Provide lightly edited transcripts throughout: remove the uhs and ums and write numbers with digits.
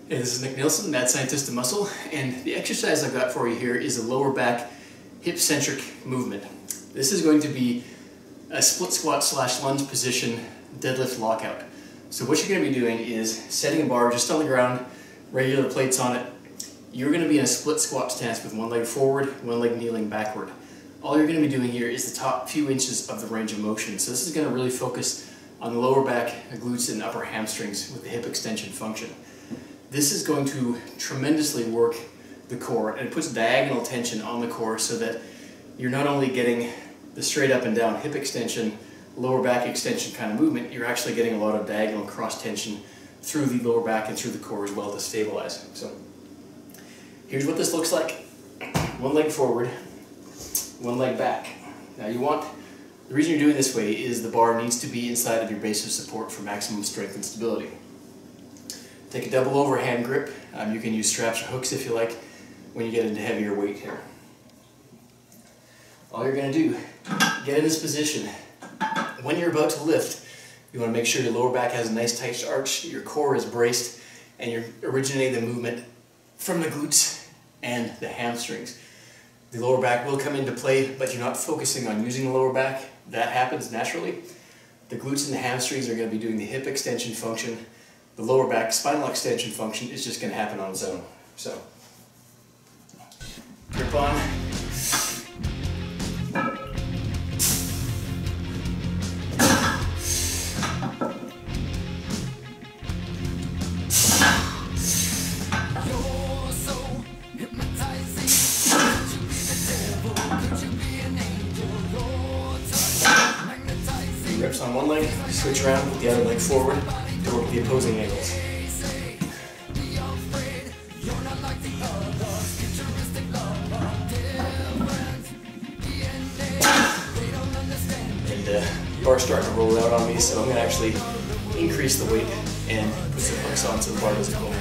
Hey, this is Nick Nilsson, Mad Scientist of Muscle, and the exercise I've got for you here is a lower back hip-centric movement. This is going to be a split squat / lunge position deadlift lockout. So what you're going to be doing is setting a bar just on the ground, regular plates on it. You're going to be in a split squat stance with one leg forward, one leg kneeling backward. All you're going to be doing here is the top few inches of the range of motion. So this is going to really focus on the lower back, glutes, and upper hamstrings with the hip extension function. This is going to tremendously work the core, and it puts diagonal tension on the core so that you're not only getting the straight up and down hip extension, lower back extension kind of movement, you're actually getting a lot of diagonal cross tension through the lower back and through the core as well to stabilize. So here's what this looks like. One leg forward, one leg back. Now the reason you're doing this way is the bar needs to be inside of your base of support for maximum strength and stability. Take a double overhand grip. You can use straps or hooks if you like when you get into heavier weight here. All you're going to do, get in this position. When you're about to lift, you want to make sure your lower back has a nice tight arch, your core is braced, and you're originating the movement from the glutes and the hamstrings. The lower back will come into play, but you're not focusing on using the lower back. That happens naturally. The glutes and the hamstrings are going to be doing the hip extension function. The lower back spinal extension function is just going to happen on its own. So, grip on. Reps on one leg, switch around with the other leg forward to work the opposing ankles. And the bar's starting to roll out on me, so I'm going to actually increase the weight and put some hooks on so the bar doesn't go.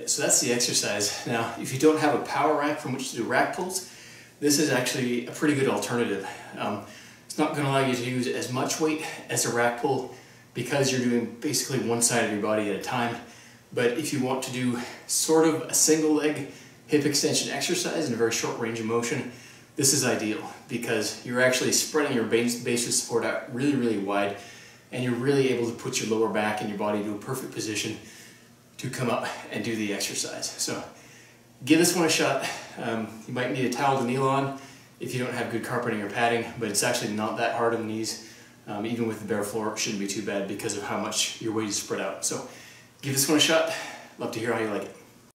So that's the exercise. Now, if you don't have a power rack from which to do rack pulls, this is actually a pretty good alternative. It's not going to allow you to use as much weight as a rack pull because you're doing basically one side of your body at a time. But if you want to do sort of a single leg hip extension exercise in a very short range of motion, this is ideal because you're actually spreading your base of support out really, really wide, and you're really able to put your lower back and your body into a perfect position to come up and do the exercise. So give this one a shot. You might need a towel to kneel on if you don't have good carpeting or padding, but it's actually not that hard on the knees. Even with the bare floor, it shouldn't be too bad because of how much your weight is spread out. So give this one a shot. Love to hear how you like it.